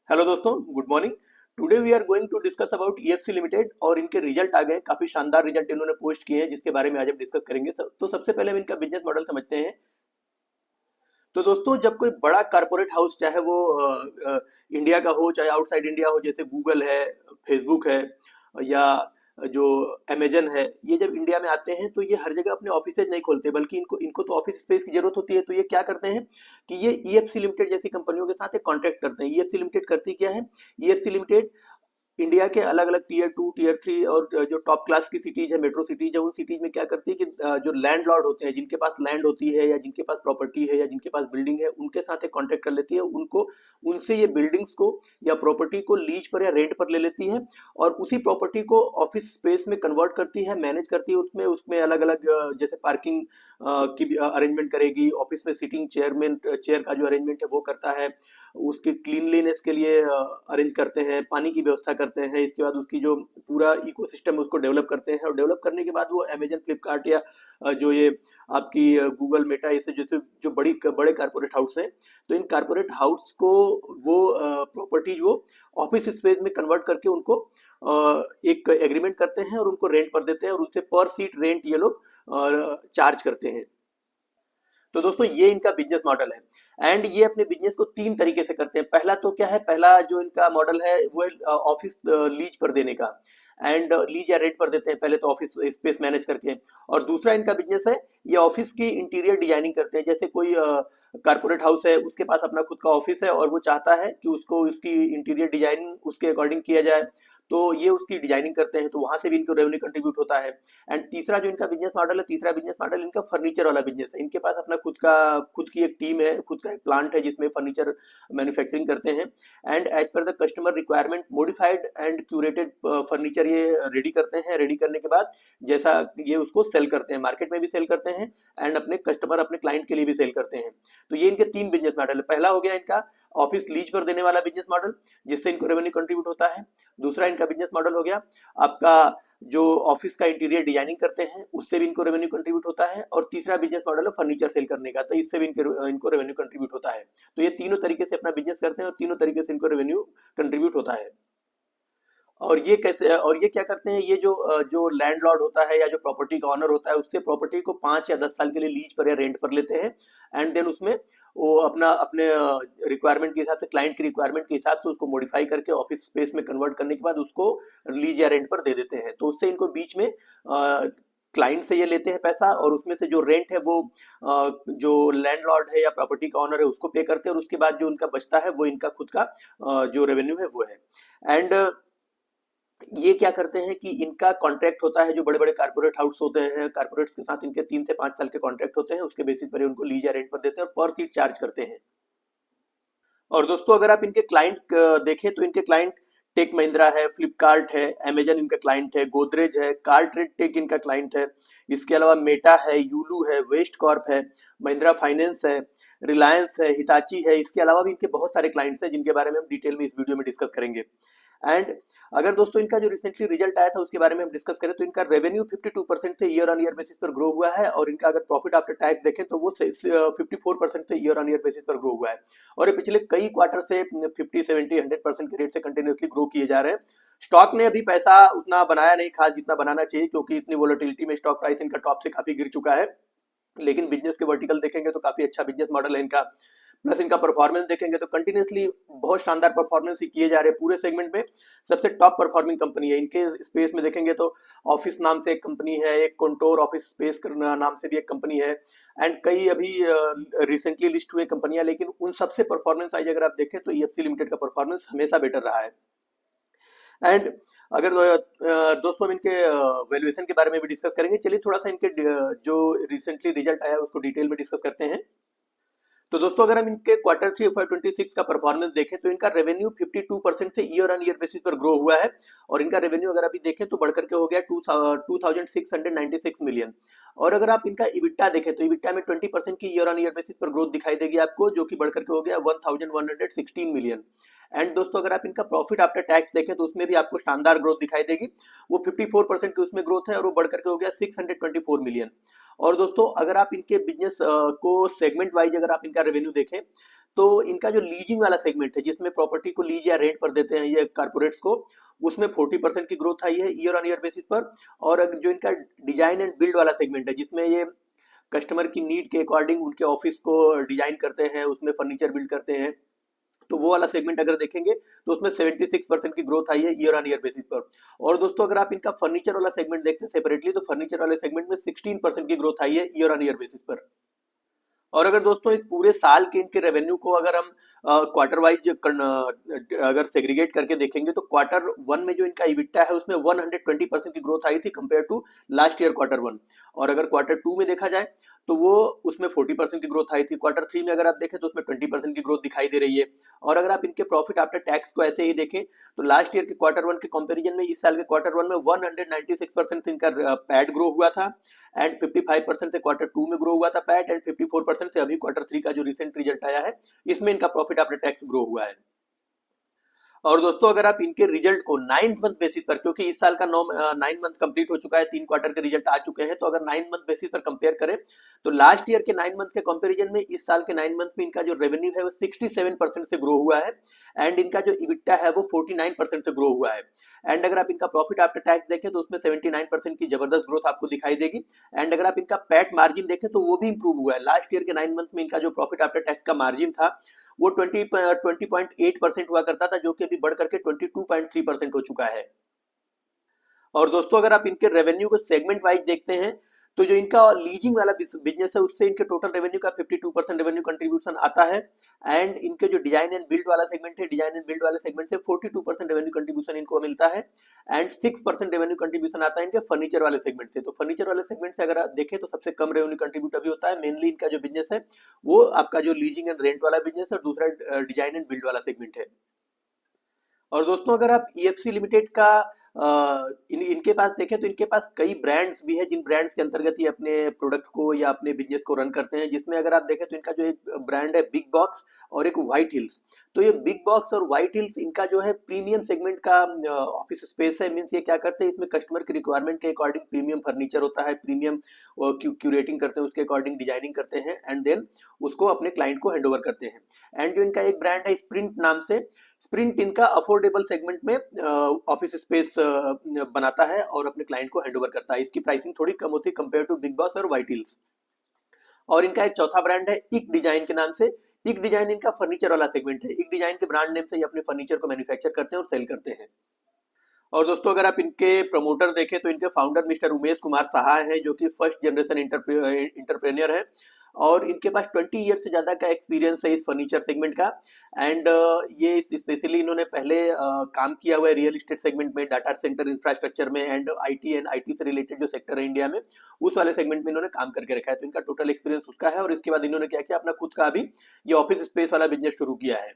Hello दोस्तों, good morning. Today we are going to discuss about EFC limited और इनके result आ गए। काफी शानदार रिजल्ट इन्होंने पोस्ट किए हैं, जिसके बारे में आज हम डिस्कस करेंगे। तो सबसे पहले हम इनका बिजनेस मॉडल समझते हैं। तो दोस्तों, जब कोई बड़ा कारपोरेट हाउस, चाहे वो इंडिया का हो चाहे आउटसाइड इंडिया हो, जैसे गूगल है, फेसबुक है, या जो अमेजन है, ये जब इंडिया में आते हैं तो ये हर जगह अपने ऑफिसेज नहीं खोलते, बल्कि इनको इनको तो ऑफिस स्पेस की जरूरत होती है। तो ये क्या करते हैं कि ये ईएफसी लिमिटेड जैसी कंपनियों के साथ एक कॉन्ट्रैक्ट करते हैं। ईएफसी लिमिटेड करती क्या है? ईएफसी लिमिटेड इंडिया के अलग अलग टीयर टू टीयर थ्री और जो टॉप क्लास की सिटीज है, मेट्रो सिटीज है, उन सिटीज में क्या करती है कि जो लैंडलॉर्ड होते हैं, जिनके पास लैंड होती है या जिनके पास प्रॉपर्टी है या जिनके पास बिल्डिंग है, उनके साथ एक कॉन्ट्रैक्ट कर लेती है। उनको उनसे ये बिल्डिंग्स को या प्रॉपर्टी को लीज पर या रेंट पर ले लेती है और उसी प्रॉपर्टी को ऑफिस स्पेस में कन्वर्ट करती है, मैनेज करती है। उसमें उसमें अलग अलग जैसे पार्किंग की भी अरेंजमेंट करेगी, ऑफिस में सिटिंग चेयर का जो अरेंजमेंट है वो करता है, उसकी क्लीनलीनेस के लिए अरेंज करते हैं, पानी की व्यवस्था करते हैं। इसके बाद उसकी जो पूरा इकोसिस्टम है उसको डेवलप करते हैं, और डेवलप करने के बाद वो अमेजन, फ्लिपकार्ट या जो ये आपकी गूगल, मेटा, ऐसे जैसे जो बड़े कारपोरेट हाउस हैं, तो इन कारपोरेट हाउस को वो प्रॉपर्टीज वो ऑफिस स्पेस में कन्वर्ट करके उनको एक एग्रीमेंट करते हैं और उनको रेंट पर देते हैं, और उससे पर सीट रेंट ये लोग चार्ज करते हैं। तो दोस्तों, ये इनका बिजनेस मॉडल है। एंड ये अपने बिजनेस को तीन तरीके से करते हैं। पहला तो क्या है, पहला जो इनका मॉडल है वो ऑफिस लीज पर देने का, एंड लीज या रेंट पर देते हैं पहले तो ऑफिस स्पेस मैनेज करके। और दूसरा इनका बिजनेस है, ये ऑफिस की इंटीरियर डिजाइनिंग करते हैं। जैसे कोई कारपोरेट हाउस है, उसके पास अपना खुद का ऑफिस है और वो चाहता है कि उसको उसकी इंटीरियर डिजाइनिंग उसके अकॉर्डिंग किया जाए, तो ये उसकी डिजाइनिंग करते हैं, तो वहां से भी इनको रेवेन्यू कंट्रीब्यूट होता है। एंड तीसरा जो इनका बिजनेस मॉडल है, तीसरा बिजनेस मॉडल इनका फर्नीचर वाला बिजनेस है। इनके पास अपना खुद की एक टीम है, खुद का एक प्लांट है जिसमें फर्नीचर मैन्युफैक्चरिंग करते हैं। And as per the customer requirement modified and curated furniture ये रेडी करते हैं। रेडी करने के बाद जैसा ये उसको सेल करते हैं, मार्केट में भी सेल करते हैं एंड अपने कस्टमर, अपने क्लाइंट के लिए भी सेल करते हैं। तो ये इनके तीन बिजनेस मॉडल है। पहला हो गया इनका ऑफिस लीज पर देने वाला बिजनेस मॉडल, जिससे इनको रेवेन्यू कंट्रीब्यूट होता है। दूसरा इनका बिजनेस मॉडल हो गया आपका जो ऑफिस का इंटीरियर डिजाइनिंग करते हैं, उससे भी इनको रेवेन्यू कंट्रीब्यूट होता है। और तीसरा बिजनेस मॉडल है फर्नीचर सेल करने का, तो इससे भी इनको रेवेन्यू कंट्रीब्यूट होता है। तो ये तीनों तरीके से अपना बिजनेस करते हैं और तीनों तरीके से इनको रेवेन्यू कंट्रीब्यूट होता है। और ये क्या करते हैं, ये जो लैंडलॉर्ड होता है या जो प्रॉपर्टी का ऑनर होता है, उससे प्रॉपर्टी को 5 या 10 साल के लिए लीज पर या रेंट पर लेते हैं। एंड देन उसमें वो अपने रिक्वायरमेंट के हिसाब से, क्लाइंट की रिक्वायरमेंट के हिसाब से उसको मॉडिफाई करके ऑफिस स्पेस में कन्वर्ट करने के बाद उसको लीज या रेंट पर दे देते हैं। तो उससे इनको बीच में क्लाइंट से ये लेते हैं पैसा, और उसमें से जो रेंट है वो जो लैंडलॉर्ड है या प्रॉपर्टी का ऑनर है उसको पे करते हैं, और उसके बाद जो उनका बचता है वो इनका खुद का जो रेवेन्यू है वो है। एंड ये क्या करते हैं कि इनका कॉन्ट्रैक्ट होता है, जो बड़े बड़े कारपोरेट हाउस होते हैं, कारपोरेट्स के साथ इनके 3 से 5 साल के कॉन्ट्रैक्ट होते हैं। उसके बेसिस पर उनको लीज या रेंट पर देते हैं और पर सीट चार्ज करते हैं। और दोस्तों, अगर आप इनके क्लाइंट देखें तो इनके क्लाइंट टेक महिंद्रा है, फ्लिपकार्ट है, अमेजन इनका क्लाइंट है, गोदरेज है, कार ट्रेड टेक इनका क्लाइंट है। इसके अलावा मेटा है, यूलू है, वेस्ट कॉर्प है, महिंद्रा फाइनेंस है, रिलायंस है, हिताची है। इसके अलावा भी इनके बहुत सारे क्लाइंट्स हैं, जिनके बारे में हम डिटेल में इस वीडियो में डिस्कस करेंगे। एंड अगर दोस्तों इनका जो रिसेंटली रिजल्ट आया था उसके बारे में हम डिस्कस करें, तो इनका रेवेन्यू 52% से ईयर ऑन ईयर बेसिस पर ग्रो हुआ है, और इनका अगर प्रॉफिट आफ्टर टैक्स देखें तो वो 54% से ईयर ऑन ईयर बेसिस पर ग्रो हुआ है। और ये पिछले कई क्वार्टर से 50, 70, 100% के रेट से कंटिन्यूसली ग्रो किए जा रहे हैं। स्टॉक ने अभी पैसा उतना बनाया नहीं खास जितना बनाना चाहिए, क्योंकि इतनी वोलेटिलिटी में स्टॉक प्राइस इनका टॉप से काफी गिर चुका है। लेकिन बिजनेस के वर्टिकल देखेंगे तो काफी अच्छा बिजनेस मॉडल है इनका। प्लस इनका परफॉर्मेंस देखेंगे तो कंटिन्यूसली बहुत शानदार परफॉर्मेंस ही किए जा रहे हैं पूरे सेगमेंट में। सबसे टॉप परफॉर्मिंग कंपनी है। इनके स्पेस में देखेंगे तो ऑफिस नाम से एक कंपनी है, एक कंटोर ऑफिस स्पेस नाम से भी एक कंपनी है, एंड कई अभी रिसेंटली लिस्ट हुए कंपनियां। लेकिन उन सबसे परफॉर्मेंस वाइज अगर आप देखें तो ईएफसी लिमिटेड का परफॉर्मेंस हमेशा बेटर रहा है। एंड अगर दोस्तों हम इनके वैल्यूएशन के बारे में भी डिस्कस करेंगे। चलिए थोड़ा सा इनके जो रिसेंटली रिजल्ट आया है उसको डिटेल में डिस्कस करते हैं। तो दोस्तों, अगर हम इनके क्वार्टर 3 FY26 का परफॉर्मेंस देखें तो इनका रेवेन्यू 52% से ईयर ऑन ईयर बेसिस पर ग्रो हुआ है। और इनका रेवेन्यू अगर अभी देखें तो बढ़कर के हो गया 2696 मिलियन। और अगर आप इनका इबिट्टा देखें तो इबिट्टा में 20% की ईयर ऑन ईयर बेसिस पर ग्रोथ दिखाई देगी आपको, जो कि बढ़कर के हो गया 1116 मिलियन। एंड दोस्तों, अगर आप इनका प्रॉफिट आफ्टर टैक्स देखें तो उसमें भी आपको शानदार ग्रोथ दिखाई देगी। वो 54% की उसमें ग्रोथ है और वो बढ़कर के हो गया 624 मिलियन। और दोस्तों, अगर आप इनके बिजनेस को सेगमेंट वाइज अगर आप इनका रेवेन्यू देखें तो इनका जो लीजिंग वाला सेगमेंट है जिसमें प्रॉपर्टी को लीज या रेंट पर देते हैं ये कारपोरेट्स को, उसमें 40% की ग्रोथ आई है ईयर ऑन ईयर बेसिस पर। और जो इनका डिजाइन एंड बिल्ड वाला सेगमेंट है जिसमें ये कस्टमर की नीड के अकॉर्डिंग उनके ऑफिस को डिजाइन करते हैं, उसमें फर्नीचर बिल्ड करते हैं, तो वो वाला सेगमेंट अगर देखेंगे तो उसमें 76% की ग्रोथ आई है ईयर ऑन ईयर बेसिस पर। और दोस्तों अगर आप इनका फर्नीचर वाला सेगमेंट देखते हैं सेपरेटली, तो फर्नीचर वाले सेगमेंट में 16% की ग्रोथ आई है ईयर ऑन ईयर बेसिस पर। और अगर दोस्तों इस पूरे साल के इनके रेवेन्यू को अगर हम क्वार्टर वाइज अगर सेग्रीगेट करके देखेंगे, तो क्वार्टर वन में जो इनका इबिट्टा है उसमें 120% की ग्रोथ आई थी compare to last year quarter one. और अगर क्वार्टर टू में देखा जाए तो वो उसमें 40% की ग्रोथ आई थी। क्वार्टर थ्री में अगर आप देखें तो उसमें 20% की ग्रोथ दिखाई दे रही है। और अगर आप इनके प्रॉफिट आफ्टर टैक्स को ऐसे ही देखें तो लास्ट ईयर के क्वार्टर वन के कंपैरिजन में इस साल के क्वार्टर वन में 196% इनका पैट ग्रो हुआ था, एंड 55% से क्वार्टर टू में ग्रो हुआ था पैट, एंड 54% से अभी क्वार्टर थ्री का जो रिसेंट रिजल्ट आया है इसमें इनका प्रॉफिट आफ्टर टैक्स ग्रो हुआ है। और दोस्तों अगर आप इनके रिजल्ट को 9 मंथ बेसिस पर, क्योंकि इस साल का 9 मंथ कंप्लीट हो चुका है, 3 क्वार्टर के रिजल्ट आ चुके हैं, तो अगर 9 मंथ बेसिस पर कंपेयर करें तो लास्ट ईयर के 9 मंथ के कंपैरिजन में इस साल के 9 मंथ में इनका जो रेवेन्यू है वो 67% से ग्रो हुआ है, एंड इनका जो इबिट्टा है वो 49% से ग्रो हुआ है। एंड अगर आप इनका प्रॉफिट आफ्टर टैक्स देखें तो उसमें 79% की जबरदस्त ग्रोथ आपको दिखाई देगी। एंड अगर आप इनका पैट मार्जिन देखें तो वो भी इंप्रूव हुआ है। लास्ट ईयर के 9 मंथ में इनका जो प्रॉफिट आफ्टर टैक्स का मार्जिन था वो 20.8% हुआ करता था, जो कि अभी बढ़ करके 22.3% हो चुका है। और दोस्तों अगर आप इनके रेवेन्यू को सेगमेंट वाइज देखते हैं तो जो इनका लीजिंग वाला बिजनेस है उससे इनके टोटल रेवेन्यू का 52% रेवेन्यू कंट्रीब्यूशन आता है, एंड इनके जो डिजाइन एंड बिल्ड वाला सेगमेंट है, डिजाइन एंड बिल्ड वाले सेगमेंट से 42% रेवेन्यू कंट्रीब्यूशन इनको मिलता है, एंड 6% रेवेन्यू कंट्रीब्यूशन आता है इनके फर्नीचर वाले सेगमेंट से। तो फर्नीचर वाले सेगमेंट से अगर आप देखें तो सबसे कम रेवेन्यू कंट्रीब्यूट अभी होता है। मेनली इनका जो बिजनेस है वो आपका जो लीजिंग एंड रेंट वाला बिजनेस है, और दूसरा डिजाइन एंड बिल्ड वाला सेगमेंट है। और दोस्तों अगर आप ईएफसी लिमिटेड का इनके पास देखें तो इनके पास कई ब्रांड्स भी है, जिन ब्रांड्स के अंतर्गत ये अपने प्रोडक्ट को या अपने बिजनेस को रन करते हैं, जिसमें अगर आप देखें तो इनका जो एक ब्रांड है बिग बॉक्स और एक व्हाइट हिल्स। तो ये बिग बॉक्स और व्हाइट हिल्स इनका जो है प्रीमियम सेगमेंट का ऑफिस स्पेस है। मीन्स ये क्या करते हैं, इसमें कस्टमर की रिक्वायरमेंट के अकॉर्डिंग प्रीमियम फर्नीचर होता है, प्रीमियम क्यूरेटिंग करते हैं, उसके अकॉर्डिंग डिजाइनिंग करते हैं, एंड देन उसको अपने क्लाइंट को हैंड ओवर करते हैं। एंड जो इनका एक ब्रांड है स्प्रिंट नाम से, स्प्रिंट इनका अफोर्डेबल सेगमेंट में ऑफिस स्पेस बनाता है और अपने क्लाइंट को हैंडओवर करता है। इसकी प्राइसिंग थोड़ी कम होती है कंपेयर टू बिग बॉस और व्हाइट हिल्स। और इनका एक चौथा ब्रांड है इक डिजाइन के नाम से। इक डिजाइन इनका फर्नीचर वाला सेगमेंट है। इक डिजाइन के ब्रांड नेम से ये अपने फर्नीचर को मैन्युफैक्चर करते हैं और सेल करते हैं। और दोस्तों अगर आप इनके प्रमोटर देखें तो इनके फाउंडर मिस्टर उमेश कुमार सहाय हैं, जो कि फर्स्ट जनरेशन इंटरप्रेन्योर है, और इनके पास 20 ईयर से ज़्यादा का एक्सपीरियंस है इस फर्नीचर सेगमेंट का। एंड ये स्पेशली इन्होंने पहले काम किया हुआ है रियल एस्टेट सेगमेंट में, डाटा सेंटर इंफ्रास्ट्रक्चर में, एंड आईटी से रिलेटेड जो सेक्टर है इंडिया में उस वाले सेगमेंट में इन्होंने काम करके रखा है। तो इनका टोटल एक्सपीरियंस उसका है, और इसके बाद इन्होंने क्या किया, अपना खुद का अभी ये ऑफिस स्पेस वाला बिजनेस शुरू किया है।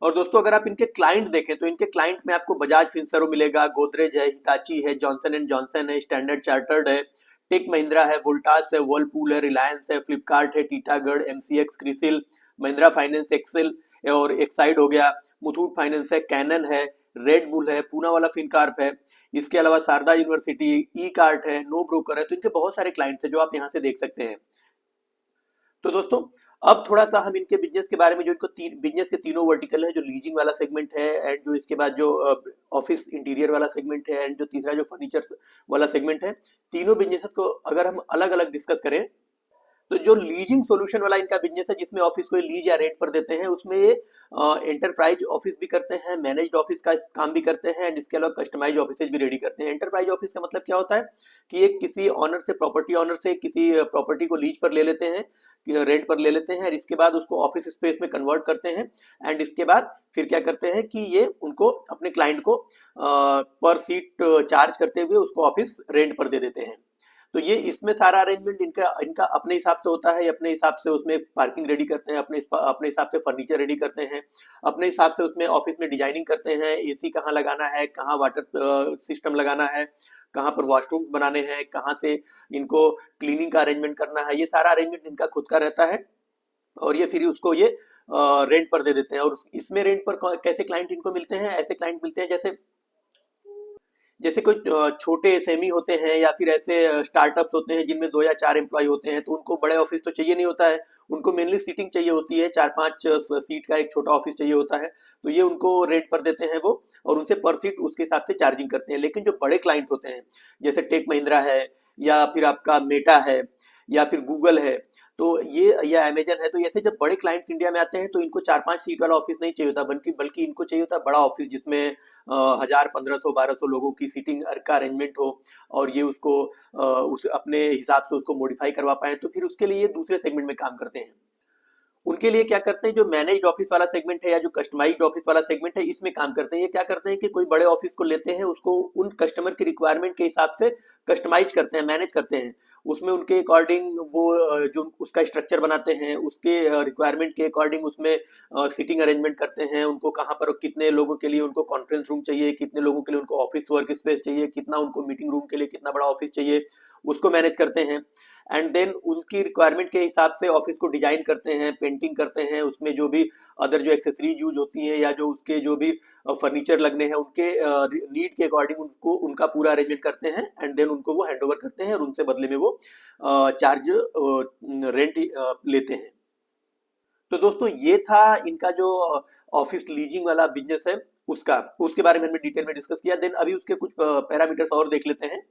और दोस्तों अगर आप इनके क्लाइंट देखें तो इनके क्लाइंट में आपको बजाज फिनसर्व मिलेगा, गोदरेज है, हिताची है, जॉनसन एंड जॉनसन है, स्टैंडर्ड चार्टर्ड है, टेक महिंद्रा है, वोल्टास है, वर्लपूल है, रिलायंस है, फ्लिपकार्ट है, Titagarh, MCX, CRISIL, Mahindra finance, Excel और एक्साइड हो गया, मुथूट फाइनेंस है, कैनन है, रेड बुल है, पूना वाला फिनकार्प है, इसके अलावा शारदा यूनिवर्सिटी, ई कार्ट है, नो ब्रोकर है। तो इनके बहुत सारे क्लाइंट्स हैं जो आप यहाँ से देख सकते हैं। तो दोस्तों अब थोड़ा सा हम इनके बिजनेस के बारे में, जो इनको बिजनेस के तीनों वर्टिकल है, जो लीजिंग वाला सेगमेंट है, एंड जो इसके बाद जो ऑफिस इंटीरियर वाला सेगमेंट है, एंड जो तीसरा जो फर्नीचर वाला सेगमेंट है, तीनों बिजनेस को अगर हम अलग अलग डिस्कस करें तो जो लीजिंग सॉल्यूशन वाला इनका बिजनेस है, जिसमें ऑफिस को लीज या रेंट पर देते हैं, उसमें ये एंटरप्राइज ऑफिस भी करते हैं, मैनेज्ड ऑफिस का काम भी करते हैं, एंड इसके अलावा कस्टमाइज ऑफिस भी रेडी करते हैं। एंटरप्राइज ऑफिस का मतलब क्या होता है कि एक किसी ऑनर से, प्रॉपर्टी ऑनर से किसी प्रॉपर्टी को लीज पर ले लेते हैं, रेंट पर ले लेते हैं, और इसके बाद उसको ऑफिस स्पेस में कन्वर्ट करते हैं, एंड इसके बाद फिर क्या करते हैं कि ये उनको अपने क्लाइंट को पर सीट चार्ज करते हुए उसको ऑफिस रेंट पर दे देते हैं। तो ये इसमें सारा अरेंजमेंट इनका इनका अपने हिसाब से होता है, अपने हिसाब से उसमें पार्किंग रेडी करते हैं, अपने हिसाब से फर्नीचर रेडी करते हैं, अपने हिसाब से उसमें ऑफिस में डिजाइनिंग करते हैं, एसी कहाँ लगाना है, कहाँ वाटर सिस्टम लगाना है, कहाँ पर वॉशरूम बनाने हैं, कहाँ से इनको क्लीनिंग का अरेंजमेंट करना है, ये सारा अरेंजमेंट इनका खुद का रहता है, और ये फिर उसको ये रेंट पर दे देते हैं। और इसमें रेंट पर कैसे क्लाइंट इनको मिलते हैं, ऐसे क्लाइंट मिलते हैं जैसे जैसे कोई छोटे एसएमई होते हैं या फिर ऐसे स्टार्टअप्स होते हैं जिनमें 2 या 4 एम्प्लॉय होते हैं, तो उनको बड़े ऑफिस तो चाहिए नहीं होता है। उनको मेनली सीटिंग चाहिए होती है, 4-5 सीट का एक छोटा ऑफिस चाहिए होता है। तो ये उनको रेंट पर देते हैं वो, और उनसे पर सीट उसके हिसाब से चार्जिंग करते हैं। लेकिन जो बड़े क्लाइंट होते हैं, जैसे टेक महिंद्रा है, या फिर आपका मेटा है, या फिर गूगल है, तो ये या अमेजन है, तो ऐसे जब बड़े क्लाइंट्स इंडिया में आते हैं तो इनको 4-5 सीट वाला ऑफिस नहीं चाहिए होता, बल्कि बल्कि इनको चाहिए होता है बड़ा ऑफिस, जिसमें 1000, 1500, 1200 लोगों की सीटिंग का अरेंजमेंट हो, और ये उसको उस अपने हिसाब से उसको मॉडिफाई करवा पाए। तो फिर उसके लिए ये दूसरे सेगमेंट में काम करते हैं। उनके लिए क्या करते हैं, जो मैनेज्ड ऑफिस वाला सेगमेंट है या जो कस्टमाइज्ड ऑफिस वाला सेगमेंट है, इसमें काम करते हैं। ये क्या करते हैं कि कोई बड़े ऑफिस को लेते हैं, उसको उन कस्टमर की रिक्वायरमेंट के हिसाब से कस्टमाइज करते हैं, मैनेज करते हैं। उसमें उनके अकॉर्डिंग वो जो उसका स्ट्रक्चर बनाते हैं, उसके रिक्वायरमेंट के अकॉर्डिंग उसमें सीटिंग अरेंजमेंट करते हैं। उनको कहाँ पर कितने लोगों के लिए उनको कॉन्फ्रेंस रूम चाहिए, कितने लोगों के लिए उनको ऑफिस वर्क स्पेस चाहिए, कितना उनको मीटिंग रूम के लिए कितना बड़ा ऑफिस चाहिए, उसको मैनेज करते हैं। एंड देन उनकी रिक्वायरमेंट के हिसाब से ऑफिस को डिजाइन करते हैं, पेंटिंग करते हैं, उसमें जो भी अदर जो एक्सेसरीज यूज होती हैं या जो उसके जो भी फर्नीचर लगने हैं, उनके नीड के अकॉर्डिंग उनको उनका पूरा अरेंजमेंट करते हैं। एंड देन उनको वो हैंड ओवर करते हैं, और उनसे बदले में वो चार्ज रेंट लेते हैं। तो दोस्तों ये था इनका जो ऑफिस लीजिंग वाला बिजनेस है, उसका उसके बारे में हमने डिटेल में डिस्कस किया। देन अभी उसके कुछ पैरामीटर्स और देख लेते हैं।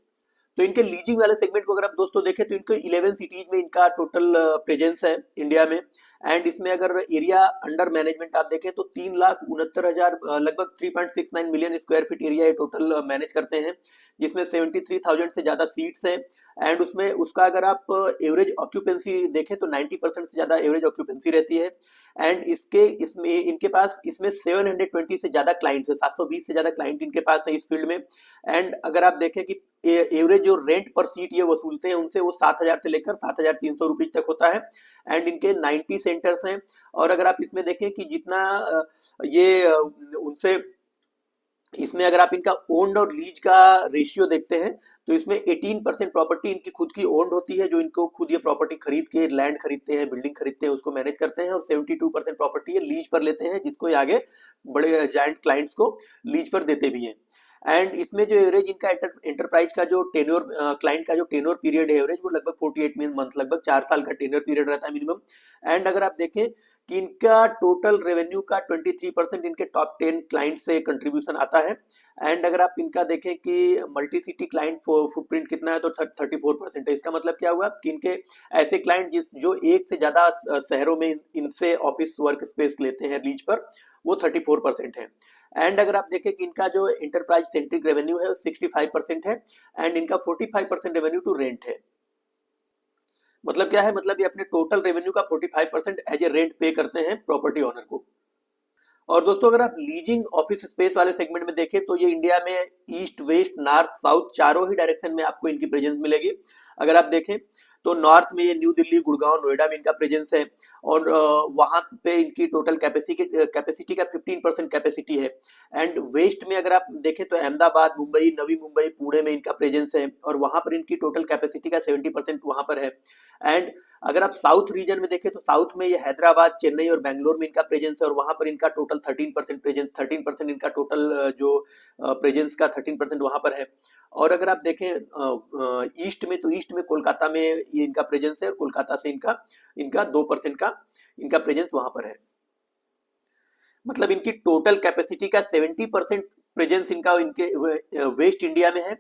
तो इनके लीजिंग वाले सेगमेंट को अगर आप दोस्तों देखें, तो इनको 11 सिटीज में इनका टोटल प्रेजेंस है इंडिया में। एंड इसमें अगर एरिया अंडर मैनेजमेंट आप देखें, तो 3,69,000 लगभग 3.69 मिलियन स्क्वायर फीट एरिया ये टोटल मैनेज करते हैं, जिसमें 73,000 से ज्यादा सीट्स हैं। एंड उसमें उसका अगर आप एवरेज ऑक्यूपेंसी देखें, तो 90% से ज्यादा एवरेज ऑक्यूपेंसी रहती है। एंड इसके इसमें इनके पास इसमें 720 से ज्यादा क्लाइंट्स है, 720 से ज्यादा क्लाइंट इनके पास है इस फील्ड में। एंड अगर आप देखें कि एवरेज जो रेंट पर सीट ये वसूलते हैं उनसे, वो 7,000 से लेकर 7,300 रुपीज तक होता है। एंड इनके 90 सेंटर्स हैं। और अगर आप इसमें देखें कि जितना ये उनसे, इसमें अगर आप इनका ओन्ड और लीज का रेशियो देखते हैं, तो इसमें 18% प्रॉपर्टी इनकी खुद की ओन्ड होती है, जो इनको खुद ये प्रॉपर्टी खरीद के लैंड खरीदते हैं, बिल्डिंग खरीदते हैं, उसको मैनेज करते हैं। और 72% प्रॉपर्टी ये लीज पर लेते हैं, जिसको ये आगे बड़े जायंट क्लाइंट्स को लीज पर देते भी हैं। एंड इसमें जो एवरेज इनका एंटरप्राइज का जो टेन्योर, क्लाइंट का जो टेन्योर पीरियड है एवरेज, वो लगभग 48 मंथ, लगभग 4 साल का टेन्योर पीरियड रहता है मिनिमम। एंड अगर आप देखें कि इनका टोटल रेवेन्यू का 23% इनके टॉप 10 क्लाइंट से कंट्रीब्यूशन आता है। एंड अगर आप इनका देखें कि मल्टी सिटी क्लाइंट फुटप्रिंट कितना है, तो 34% है। इसका मतलब क्या हुआ कि इनके ऐसे क्लाइंट जो एक से ज्यादा शहरों में इनसे ऑफिस वर्क स्पेस लेते हैं लीज पर, वो 34% है। एंड अगर आप देखें कि इनका जो एंटरप्राइज सेंट्रिक रेवेन्यू है, वो 65% है। एंड इनका 45% रेवेन्यू टू रेंट है। मतलब क्या है, मतलब ये अपने टोटल रेवेन्यू का 45% एज ए रेंट पे करते हैं प्रॉपर्टी ओनर को। और दोस्तों अगर आप लीजिंग ऑफिस स्पेस वाले सेगमेंट में देखें, तो ये इंडिया में ईस्ट, वेस्ट, नॉर्थ, साउथ, चारों ही डायरेक्शन में आपको इनकी प्रेजेंस मिलेगी। अगर आप देखें तो नॉर्थ में ये न्यू दिल्ली, गुड़गांव, नोएडा में इनका प्रेजेंस है। और वहां पे इनकी टोटल कैपेसिटी का 15% कैपेसिटी है। एंड वेस्ट में अगर आप देखें, तो अहमदाबाद, मुंबई, नवी मुंबई, पुणे में इनका प्रेजेंस है, और वहां पर इनकी टोटल कैपेसिटी का 70% वहां पर है। एंड अगर आप साउथ रीजन में देखें, तो साउथ में ये हैदराबाद, चेन्नई और बेंगलोर में इनका प्रेजेंस है, और वहां पर इनका टोटल 13% प्रेजेंस, 13% इनका टोटल जो प्रेजेंस का 13% वहां पर है। और अगर आप देखें ईस्ट में, तो ईस्ट में कोलकाता में ये इनका प्रेजेंस है, और कोलकाता से इनका इनका 2% का इनका प्रेजेंस वहां पर है। मतलब इनकी टोटल कैपेसिटी का 70% प्रेजेंस इनका इनके वेस्ट इंडिया में है,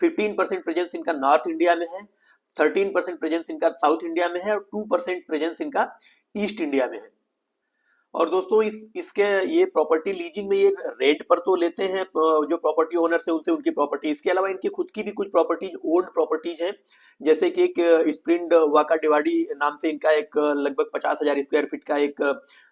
15% प्रेजेंस इनका नॉर्थ इंडिया में है, 13% प्रेजेंस इनका साउथ इंडिया में है, और 2% प्रेजेंस इनका ईस्ट इंडिया में है। और दोस्तों इसके ये प्रॉपर्टी लीजिंग में ये रेंट पर तो लेते हैं जो प्रॉपर्टी ओनर से उनसे उनकी प्रॉपर्टी, इसके अलावा इनकी खुद की भी कुछ प्रॉपर्टीज, ओल्ड प्रॉपर्टीज हैं। जैसे कि एक स्प्रिंड वाका डिवाडी नाम से इनका एक लगभग 50,000 स्क्वायर फीट का एक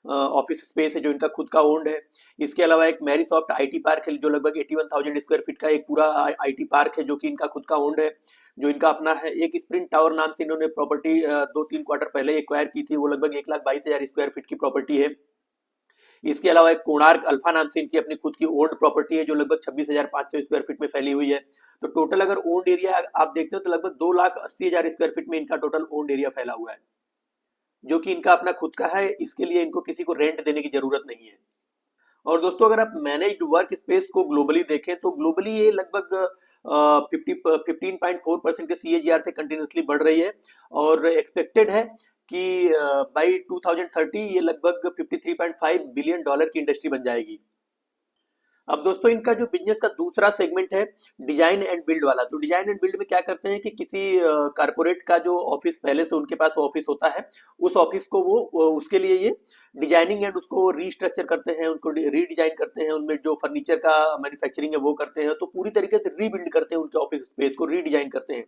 ऑफिस स्पेस है, जो इनका खुद का ओन्ड है। इसके अलावा एक मैरीसॉफ्ट आईटी पार्क है, जो लगभग 81,000 स्क्वायर फीट का एक पूरा आईटी पार्क है, जो कि इनका खुद का ओन्ड है, जो इनका अपना है। एक स्प्रिंट टावर नाम से इन्होंने प्रॉपर्टी 2-3 क्वार्टर पहले एक्वायर की थी, वो लगभग 1,22,000 स्क्वायर फीट की प्रॉपर्टी है। इसके अलावा एक कोणार्क अल्फा नाम से इनकी अपनी खुद की ओन्ड प्रॉपर्टी है, जो लगभग 26,500 स्क्वायर फीट में फैली हुई है। तो टोटल अगर ओन्ड एरिया आप देखते हो, तो लगभग 2,80,000 स्क्वायर फीट में इनका टोटल ओन्ड एरिया फैला हुआ है, जो कि इनका अपना खुद का है। इसके लिए इनको किसी को रेंट देने की जरूरत नहीं है। और दोस्तों अगर आप मैनेज्ड वर्क स्पेस को ग्लोबली देखें तो ग्लोबली ये लगभग 15.4% के सीएजीआर से कंटिन्यूसली बढ़ रही है और एक्सपेक्टेड है कि बाई 2030 ये लगभग $53.5 बिलियन की इंडस्ट्री बन जाएगी। अब दोस्तों इनका जो बिजनेस का दूसरा सेगमेंट है डिजाइन एंड बिल्ड वाला, तो डिजाइन एंड बिल्ड में क्या करते हैं कि किसी कारपोरेट का जो ऑफिस पहले से उनके पास ऑफिस होता है, उस ऑफिस को वो उसके लिए ये डिजाइनिंग एंड उसको रीस्ट्रक्चर करते हैं, उनको रीडिजाइन करते हैं, उनमें जो फर्नीचर का मैन्युफैक्चरिंग है वो करते हैं, तो पूरी तरीके से रीबिल्ड करते हैं उनके ऑफिस स्पेस को, रीडिजाइन करते हैं।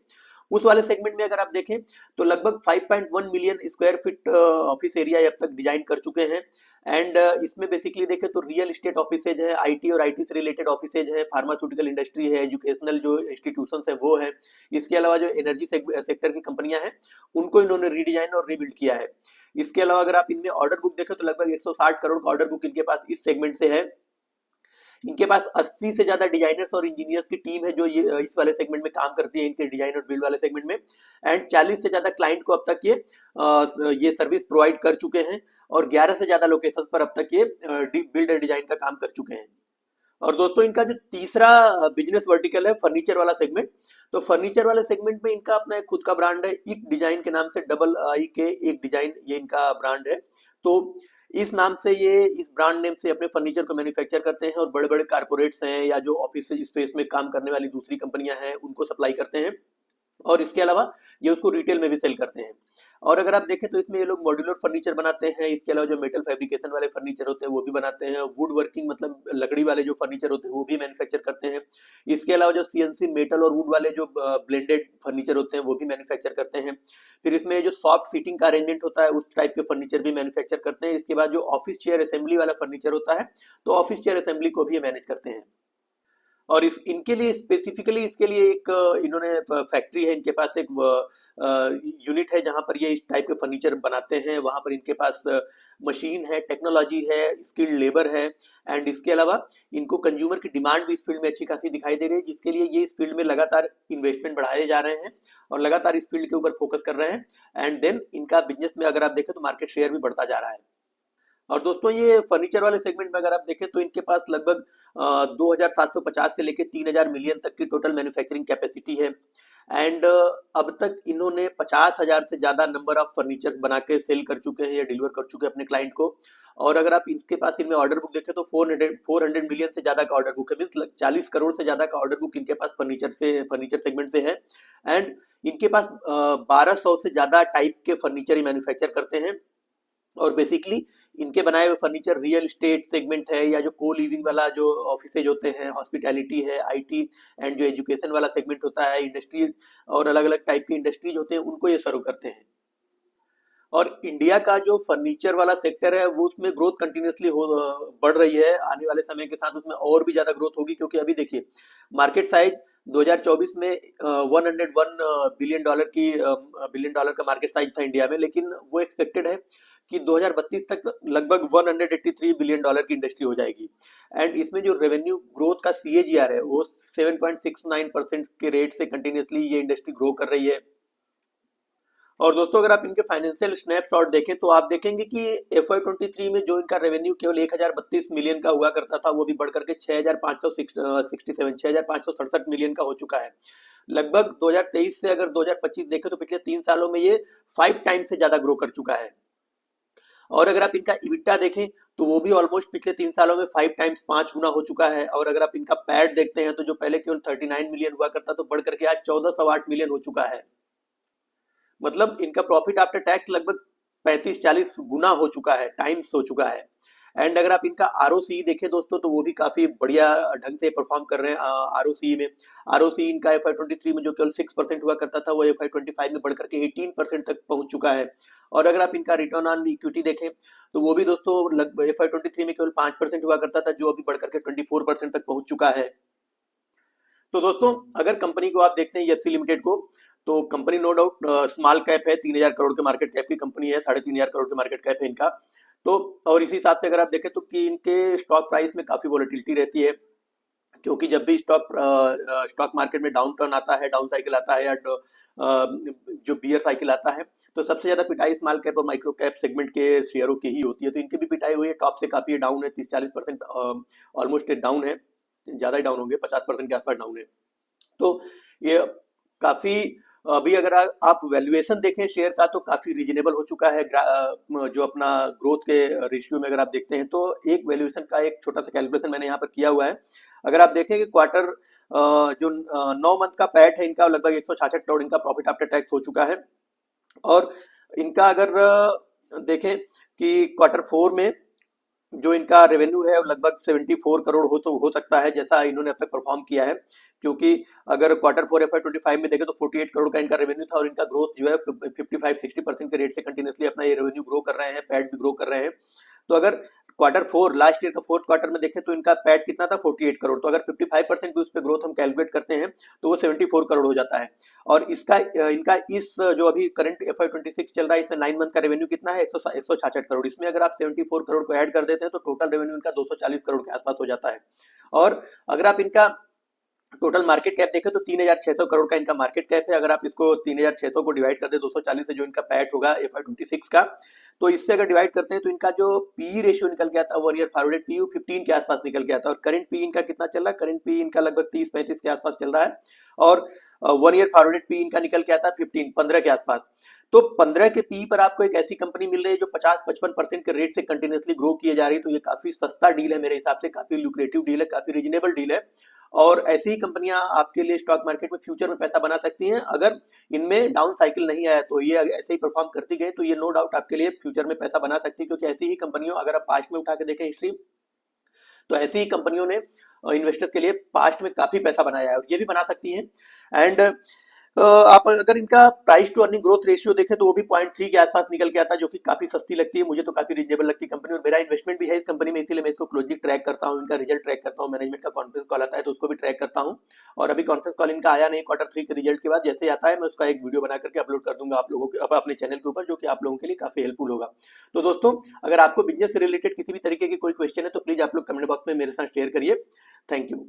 उस वाले सेगमेंट में अगर आप देखें तो लगभग 5.1 million square feet office area अब तक डिजाइन कर चुके हैं। एंड इसमें बेसिकली देखें तो रियल एस्टेट ऑफिसेज है, आईटी और आईटी से रिलेटेड ऑफिसेज है, फार्मास्यूटिकल इंडस्ट्री है, एजुकेशनल जो इंस्टीट्यूशंस है वो है, इसके अलावा जो एनर्जी सेक्टर की कंपनियां हैं उनको इन्होंने रीडिजाइन और रीबिल्ड किया है। इसके अलावा अगर आप इनमें ऑर्डर बुक देखें तो लगभग 160 करोड़ का ऑर्डर बुक इनके पास इस सेगमेंट से है। इनके पास 80 से ज्यादा डिजाइनर्स और इंजीनियर्स की टीम है जो ये इस वाले सेगमेंट में काम करती है, इनके डिजाइन और बिल्ड वाले सेगमेंट में। एंड 40 से ज्यादा क्लाइंट को अब तक ये सर्विस प्रोवाइड कर चुके हैं और 11 से ज्यादा लोकेशन पर अब तक ये बिल्ड एंड डिजाइन का काम कर चुके हैं। और दोस्तों इनका जो तीसरा बिजनेस वर्टिकल है फर्नीचर वाला सेगमेंट, तो फर्नीचर वाले सेगमेंट में इनका अपना एक खुद का ब्रांड है, इक डिजाइन के नाम से, डबल आई के एक डिजाइन, ये इनका ब्रांड है। तो इस नाम से ये इस ब्रांड नेम से अपने फर्नीचर को मैन्युफैक्चर करते हैं और बड़े बड़े कारपोरेट्स हैं या जो ऑफिस स्पेस में काम करने वाली दूसरी कंपनियां हैं उनको सप्लाई करते हैं और इसके अलावा ये उसको रिटेल में भी सेल करते हैं। और अगर आप देखें तो इसमें ये लोग मॉड्यूलर फर्नीचर बनाते हैं, इसके अलावा जो मेटल फैब्रिकेशन वाले फर्नीचर होते हैं वो भी बनाते हैं, वुड वर्किंग मतलब लकड़ी वाले जो फर्नीचर होते हैं वो भी मैन्युफैक्चर करते हैं। इसके अलावा जो सीएनसी मेटल और वुड वाले जो ब्लेंडेड फर्नीचर होते हैं वो भी मैन्युफैक्चर करते हैं। फिर इसमें जो सॉफ्ट सीटिंग का अरेंजमेंट होता है उस टाइप के फर्नीचर भी मैन्युफैक्चर करते हैं। इसके बाद जो ऑफिस चेयर असेंबली वाला फर्नीचर होता है तो ऑफिस चेयर असेंबली को भी मैनेज करते हैं। और इस इनके लिए स्पेसिफिकली इसके लिए एक इन्होंने फैक्ट्री है, इनके पास एक यूनिट है जहां पर ये इस टाइप के फर्नीचर बनाते हैं, वहां पर इनके पास मशीन है, टेक्नोलॉजी है, स्किल्ड लेबर है। एंड इसके अलावा इनको कंज्यूमर की डिमांड भी इस फील्ड में अच्छी खासी दिखाई दे रही है, जिसके लिए ये इस फील्ड में लगातार इन्वेस्टमेंट बढ़ाए जा रहे हैं और लगातार इस फील्ड के ऊपर फोकस कर रहे हैं। एंड देन इनका बिजनेस में अगर आप देखें तो मार्केट शेयर भी बढ़ता जा रहा है। और दोस्तों ये फर्नीचर वाले सेगमेंट में अगर आप देखें तो इनके पास लगभग 2750 से लेके 3000 मिलियन तक की टोटल मैन्युफैक्चरिंग कैपेसिटी है। एंड अब तक इन्होंने 50,000 से ज्यादा नंबर ऑफ फर्नीचर बना के सेल कर चुके हैं या डिलीवर कर चुके हैं अपने क्लाइंट को। और अगर आप इनके पास इनमें ऑर्डर बुक देखें तो 400 मिलियन से ज्यादा का ऑर्डर बुक है, मीन 40 करोड़ से ज्यादा का ऑर्डर बुक इनके पास फर्नीचर सेगमेंट से है। एंड इनके पास 1200 से ज्यादा टाइप के फर्नीचर मैन्युफैक्चर करते हैं और बेसिकली इनके बनाए हुए फर्नीचर रियल एस्टेट सेगमेंट है या जो को लिविंग वाला जो ऑफिसेज होते हैं, हॉस्पिटैलिटी है, आईटी एंड जो एजुकेशन वाला सेगमेंट होता है, इंडस्ट्री और अलग अलग टाइप की इंडस्ट्रीज होते हैं उनको ये सर्व करते हैं। और इंडिया का जो फर्नीचर वाला सेक्टर है वो उसमें ग्रोथ कंटिन्यूसली बढ़ रही है, आने वाले समय के साथ उसमें और भी ज्यादा ग्रोथ होगी, क्योंकि अभी देखिए मार्केट साइज 2024 में 101 बिलियन डॉलर का मार्केट साइज था इंडिया में, लेकिन वो एक्सपेक्टेड है कि 2032 तक लगभग 183 बिलियन डॉलर की इंडस्ट्री हो जाएगी। एंड इसमें जो रेवेन्यू ग्रोथ का सीएजीआर है वो 7.69% के रेट से कंटिन्यूसली ये इंडस्ट्री ग्रो कर रही है। और दोस्तों अगर आप इनके फाइनेंशियल स्नैपशॉट देखें तो आप देखेंगे कि FY23 में जो इनका रेवेन्यू केवल 1032 मिलियन का हुआ करता था वो भी बढ़ करके 6567 मिलियन का हो चुका है। लगभग 2023 से अगर 2025 देखें तो पिछले 3 सालों में ये 5 टाइम्स से ज्यादा ग्रो कर चुका है। और अगर आप इनका इबिटा देखें तो वो भी ऑलमोस्ट पिछले 3 सालों में 5 टाइम्स 5 गुना हो चुका है। और अगर आप इनका पैड देखते हैं तो जो पहले केवल 39 मिलियन हुआ करता तो बढ़ करके आज 1408 मिलियन हो चुका है। मतलब इनका प्रॉफिट आफ्टर टैक्स लगभग 35-40 गुना हो चुका है, टाइम्स हो चुका है। एंड अगर आप इनका आरओसी देखें दोस्तों तो वो भी काफी बढ़िया ढंग से परफॉर्म कर रहे हैं। आरओसी में इनका FY23 में जो केवल 6% हुआ करता था वो FY25 में बढ़कर के 18% तक पहुंच चुका है। और अगर आप इनका रिटर्न ऑन इक्विटी देखें तो वो भी दोस्तों लगभग FY23 में केवल 5% हुआ करता था जो अभी बढ़कर के 24% तक पहुंच चुका है। तो दोस्तों अगर कंपनी को आप देखते हैं एफसी लिमिटेड को, तो company no doubt small cap है, 3000 करोड़ के मार्केट कैप की कंपनी है, 3500 करोड़ के मार्केट कैप है इनका। तो और इसी हिसाब से अगर आप देखें तो कि इनके स्टॉक प्राइस में काफी वॉलेटिलिटी रहती है, क्योंकि जब भी स्टॉक मार्केट में डाउन टर्न आता है, डाउन साइकिल आता है या जो बियर साइकिल आता है तो सबसे ज्यादा पिटाई स्मॉल कैप और माइक्रो कैप सेगमेंट के शेयरों की ही होती है, तो इनकी भी पिटाई हुई है, टॉप से काफी डाउन है, 30-40% ऑलमोस्ट डाउन है, ज्यादा ही डाउन होंगे, 50% के आसपास डाउन है। तो ये काफी, अभी अगर आप वैल्यूएशन देखें शेयर का तो काफी रीजनेबल हो चुका है। जो अपना ग्रोथ के रेशियो में अगर आप देखते हैं तो एक वैल्यूएशन का एक छोटा सा कैलकुलेशन मैंने यहाँ पर किया हुआ है। अगर आप देखें कि क्वार्टर जो 9 मंथ का पैट है इनका लगभग 166 करोड़ इनका प्रॉफिट आफ्टर टैक्स हो चुका है। और इनका अगर देखें कि क्वार्टर 4 में जो इनका रेवेन्यू है वो लगभग 74 करोड़ हो सकता है, जैसा इन्होंने अब तक परफॉर्म किया है। क्योंकि अगर क्वार्टर 4 FY25 में देखें तो 48 करोड़ का इनका रेवेन्यू था, और इनका ग्रोथ जो है 55-60% के रेट से कंटिन्यूसली अपना ये रेवेन्यू ग्रो कर रहे हैं, पैट भी ग्रो कर रहे हैं। तो अगर क्वार्टर 4 लास्ट ईयर का फोर्थ क्वार्टर में देखें तो इनका पैट कितना था, 48 करोड़। तो अगर 55% भी उस पर ग्रोथ हम कैलकुलेट करते हैं तो वो 74 करोड़ हो जाता है। और इसका इनका इस जो अभी करंट FY26 चल रहा है इसमें 9 मंथ का रेवेन्यू कितना है, 166 करोड़। इसमें अगर आप 74 करोड़ को ऐड कर देते हैं तो टोटल रेवेन्यू इनका 240 करोड़ के आसपास हो जाता है। और अगर आप इनका टोटल मार्केट कैप देखें तो 3600 करोड़ का इनका मार्केट कैप है। अगर आप इसको 3600 को डिवाइड कर दे 240 से, जो इनका पैट होगा FY26 का, तो इससे अगर डिवाइड करते हैं तो इनका जो पी रेशियो निकल गया था 1 ईयर फॉरवर्डेड पी 15 के आसपास निकल गया था। और करंट पी इनका कितना चल रहा है, करंट पी इनका लगभग 30-35 के आसपास चल रहा है। और 1 ईयर फॉरवर्डेड पी इनका निकल के आता है 15 के आसपास। तो 15 के पी पर आपको एक ऐसी कंपनी मिल रही है जो 50-55% के रेट से कंटिन्यूसली ग्रो किए जा रही है, तो ये काफी सस्ता डील है मेरे हिसाब से, काफी लुक्रेटिव डील है, काफी रीजनेबल डील है। और ऐसी ही कंपनियां आपके लिए स्टॉक मार्केट में फ्यूचर में पैसा बना सकती हैं। अगर इनमें डाउन साइकिल नहीं आया तो ये ऐसे ही परफॉर्म करती गई तो ये नो डाउट आपके लिए फ्यूचर में पैसा बना सकती है। क्योंकि ऐसी ही कंपनियों, अगर आप पास्ट में उठा के देखें हिस्ट्री, तो ऐसी ही कंपनियों ने इन्वेस्टर्स के लिए पास्ट में काफी पैसा बनाया है, और ये भी बना सकती हैं। एंड आप अगर इनका price to earning growth ratio देखें तो वो भी 0.3 के आसपास निकल के आता है, जो कि काफी सस्ती लगती है, मुझे तो काफी रीजनेबल लगती है कंपनी। और मेरा इन्वेस्टमेंट भी है इस कंपनी में, इसीलिए मैं इसको क्लोजली ट्रैक करता हूँ, इनका रिजल्ट ट्रैक करता हूँ, मैनेजमेंट का कॉन्फ्रेंस कॉल आता है तो उसको भी ट्रैक करता हूँ। और अभी कॉन्फ्रेंस कॉल इनका आया नहीं क्वार्टर 3 के रिजल्ट के बाद, जैसे ही आता है मैं उसका एक वीडियो बना करके अपलोड कर दूंगा आप लोगों के अपने चैनल के ऊपर, जो कि आप लोगों के लिए काफी हेल्पफुल होगा। तो दोस्तों, अगर आपको बिजनेस से रिलेटेड किसी भी तरीके की कोई क्वेश्चन है तो प्लीज आप लोग कमेंट बॉक्स में मेरे साथ शेयर करिए। Thank you.